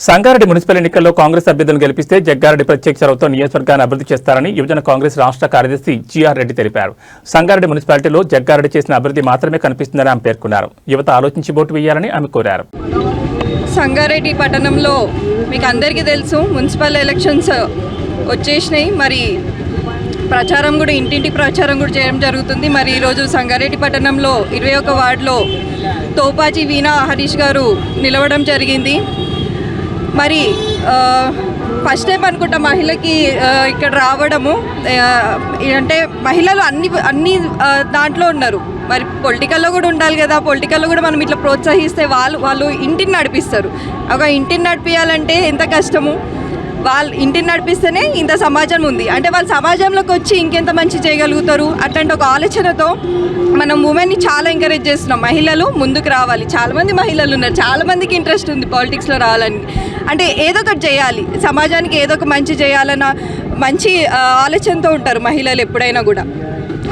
Sangareddy municipal ఎన్నికల్లో కాంగ్రెస్ అభ్యర్థులను గెలిపిస్తే జగ్గారెడ్డి ప్రత్యేక చొరవతో నియోజకవర్గాన్ని అభివృద్ధి చేస్తారని యువజన కాంగ్రెస్ రాష్ట్ర కార్యదర్శి జీఆర్ రెడ్డి తెలిపారు. సంగారెడ్డి మున్సిపాలిటీలో జగ్గారెడ్డి చేసిన అభివృద్ధి మాత్రమే కనిపిస్తుందని ఆమె పేర్కొన్నారు. యువత ఆలోచించి ఓటు వేయాలని ఆమె కోరారు. సంగారెడ్డి పట్టణంలో మీకు అందరికీ తెలుసు, మున్సిపల్ ఎలక్షన్స్ వచ్చేసినాయి. మరి ప్రచారం కూడా ఇంటింటి ప్రచారం కూడా చేయడం జరుగుతుంది. మరి ఈరోజు సంగారెడ్డి పట్టణంలో 21 వార్డులో తోపాజీ వీణా హరీష్ గారు నిలవడం జరిగింది. మరి ఫస్ట్ టైం అనుకుంటా మహిళకి ఇక్కడ రావడము. అంటే మహిళలు అన్ని దాంట్లో ఉన్నారు. మరి పొలిటికల్లో కూడా ఉండాలి కదా, పొలిటికల్లో కూడా మనం ఇట్లా ప్రోత్సహిస్తే వాళ్ళు ఇంటిని నడిపిస్తారు. ఒక ఇంటిని నడిపించాలంటే ఎంత కష్టము. వాళ్ళు ఇంటిని నడిపిస్తేనే ఇంత సమాజం ఉంది అంటే వాళ్ళు సమాజంలోకి వచ్చి ఇంకెంత మంచి చేయగలుగుతారు. అట్లాంటి ఒక ఆలోచనతో మనం ఉమెన్ని చాలా ఎంకరేజ్ చేస్తున్నాం. మహిళలు ముందుకు రావాలి. చాలామంది మహిళలు ఉన్నారు, చాలామందికి ఇంట్రెస్ట్ ఉంది పాలిటిక్స్లో రావాలని. అంటే ఏదో ఒకటి చేయాలి, సమాజానికి ఏదో ఒక మంచి చేయాలన్న మంచి ఆలోచనతో ఉంటారు మహిళలు ఎప్పుడైనా కూడా.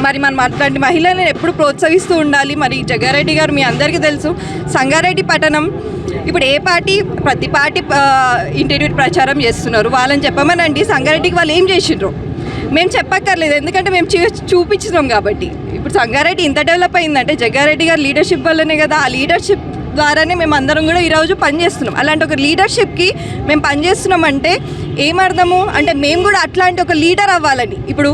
మరి మనం అట్లాంటి మహిళలను ఎప్పుడు ప్రోత్సహిస్తూ ఉండాలి. మరి జగ్గారెడ్డి గారు మీ అందరికీ తెలుసు, సంగారెడ్డి పట్టణం ఇప్పుడు ఏ పార్టీ ప్రతి పార్టీ ఇంటింటి ప్రచారం చేస్తున్నారు. వాళ్ళని చెప్పమనండి సంగారెడ్డికి వాళ్ళు ఏం చేసిండ్రు మేము చెప్పక్కర్లేదు, ఎందుకంటే మేము చూపించినాం కాబట్టి. ఇప్పుడు సంగారెడ్డి ఇంత డెవలప్ అయిందంటే జగ్గారెడ్డి గారు లీడర్షిప్ వల్లనే కదా. ఆ లీడర్షిప్ ద్వారానే మేము అందరం కూడా ఈరోజు పనిచేస్తున్నాం. అలాంటి ఒక లీడర్షిప్కి మేము పనిచేస్తున్నామంటే ఏమర్థము అంటే మేము కూడా అట్లాంటి ఒక లీడర్ అవ్వాలని. ఇప్పుడు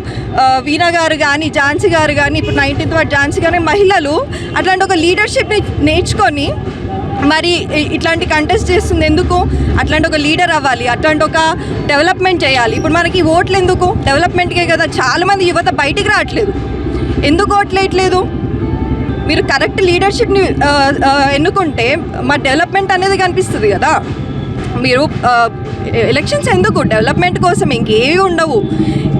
వీణా గారు కానీ ఝాన్సీ గారు కానీ, ఇప్పుడు 19th వార్డు ఝాన్సీ కానీ మహిళలు అట్లాంటి ఒక లీడర్షిప్ని నేర్చుకొని మరి ఇట్లాంటి కంటెస్ట్ చేస్తుంది ఎందుకు? అట్లాంటి ఒక లీడర్ అవ్వాలి, అట్లాంటి ఒక డెవలప్మెంట్ చేయాలి. ఇప్పుడు మనకి ఓట్లు ఎందుకు? డెవలప్మెంట్కే కదా. చాలామంది యువత బయటికి రావట్లేదు. ఎందుకు ఓట్లేయట్లేదు? మీరు కరెక్ట్ లీడర్షిప్ని ఎన్నుకుంటే మా డెవలప్మెంట్ అనేది కనిపిస్తుంది కదా. మీరు ఎలక్షన్స్ ఎందుకు? డెవలప్మెంట్ కోసం, ఇంకేవి ఉండవు.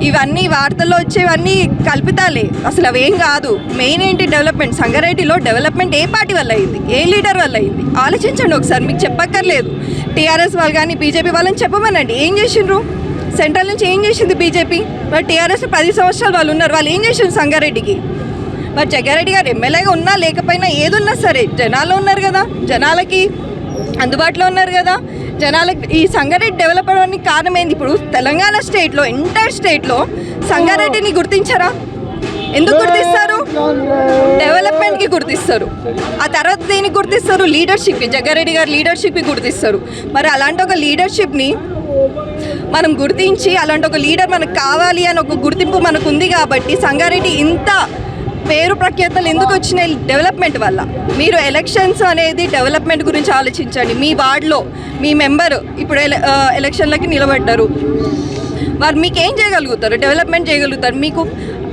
ఇవన్నీ వార్తల్లో వచ్చేవన్నీ కల్పితాలే, అసలు అవేం కాదు. మెయిన్ ఏంటి? డెవలప్మెంట్. సంగారెడ్డిలో డెవలప్మెంట్ ఏ పార్టీ వల్ల అయింది, ఏ లీడర్ వల్ల అయింది ఆలోచించండి ఒకసారి. మీకు చెప్పక్కర్లేదు. టీఆర్ఎస్ వాళ్ళు కానీ బీజేపీ వాళ్ళని చెప్పమనండి ఏం చేసిండ్రు. సెంట్రల్ నుంచి ఏం చేసింది బీజేపీ? మరి టీఆర్ఎస్ 10 సంవత్సరాలు వాళ్ళు ఉన్నారు, వాళ్ళు ఏం చేసిండ్రు సంగారెడ్డికి? మరి జగ్గారెడ్డి గారు ఎమ్మెల్యేగా ఉన్నా లేకపోయినా ఏదున్నా సరే జనాల్లో ఉన్నారు కదా, జనాలకి అందుబాటులో ఉన్నారు కదా. జనాలకి ఈ సంగారెడ్డి డెవలప్ అవ్వడానికి కారణమైంది. ఇప్పుడు తెలంగాణ స్టేట్లో, ఎంటైర్ స్టేట్లో సంగారెడ్డిని గుర్తించరా? ఎందుకు గుర్తిస్తారు? డెవలప్మెంట్కి గుర్తిస్తారు. ఆ తర్వాత దేనికి గుర్తిస్తారు? లీడర్షిప్కి. జగ్గారెడ్డి గారు లీడర్షిప్కి గుర్తిస్తారు. మరి అలాంటి ఒక లీడర్షిప్ని మనం గుర్తించి, అలాంటి ఒక లీడర్ మనకు కావాలి అని ఒక గుర్తింపు మనకు ఉంది కాబట్టి సంగారెడ్డి ఇంత పేరు ప్రఖ్యాతలు ఎందుకు వచ్చినాయి? డెవలప్మెంట్ వల్ల. మీరు ఎలక్షన్స్ అనేది డెవలప్మెంట్ గురించి ఆలోచించండి. మీ వార్డులో మీ మెంబరు ఇప్పుడు ఎలక్షన్లకి నిలబడ్డారు, వారు మీకు ఏం చేయగలుగుతారు? డెవలప్మెంట్ చేయగలుగుతారు. మీకు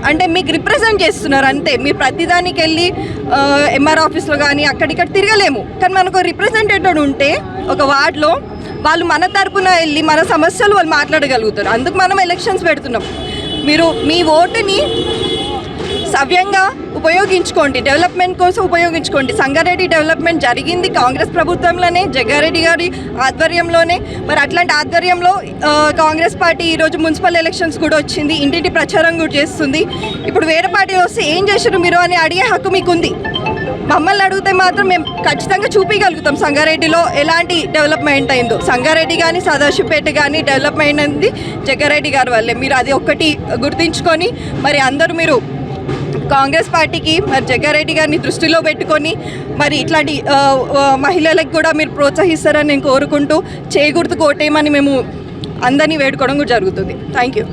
అంటే మీకు రిప్రజెంట్ చేస్తున్నారు అంతే. మీరు ప్రతిదానికి వెళ్ళి ఎంఆర్ ఆఫీస్లో కానీ అక్కడిక్కడ తిరగలేము. కానీ మనకు రిప్రజెంటేటివ్ ఉంటే ఒక వార్డులో వాళ్ళు మన తరపున వెళ్ళి మన సమస్యలు వాళ్ళు మాట్లాడగలుగుతారు. అందుకు మనం ఎలక్షన్స్ పెడుతున్నాం. మీరు మీ ఓటుని సవ్యంగా ఉపయోగించుకోండి, డెవలప్మెంట్ కోసం ఉపయోగించుకోండి. సంగారెడ్డి డెవలప్మెంట్ జరిగింది కాంగ్రెస్ ప్రభుత్వంలోనే, జగ్గారెడ్డి గారి ఆధ్వర్యంలోనే. మరి అట్లాంటి ఆధ్వర్యంలో కాంగ్రెస్ పార్టీ ఈరోజు మున్సిపల్ ఎలక్షన్స్ కూడా వచ్చింది, ఇంటింటి ప్రచారం కూడా చేస్తుంది. ఇప్పుడు వేరే పార్టీ వస్తే ఏం చేశారు మీరు అని అడిగే హక్కు మీకుంది. మమ్మల్ని అడిగితే మాత్రం మేము ఖచ్చితంగా చూపించగలుగుతాం సంగారెడ్డిలో ఎలాంటి డెవలప్మెంట్ అయిందో. సంగారెడ్డి కానీ సదాశివపేట కానీ డెవలప్మెంట్ అయింది జగ్గారెడ్డి గారి వల్లే. మీరు అది ఒక్కటి గుర్తించుకొని మరి అందరూ మీరు కాంగ్రెస్ పార్టీకి మరి జగ్గారెడ్డి గారిని దృష్టిలో పెట్టుకొని మరి ఇట్లాంటి మహిళలకు కూడా మీరు ప్రోత్సహిస్తారని నేను కోరుకుంటూ, చేకూర్తు కోటేయమని మేము అందరినీ వేడుకోవడం కూడా జరుగుతుంది. Thank you.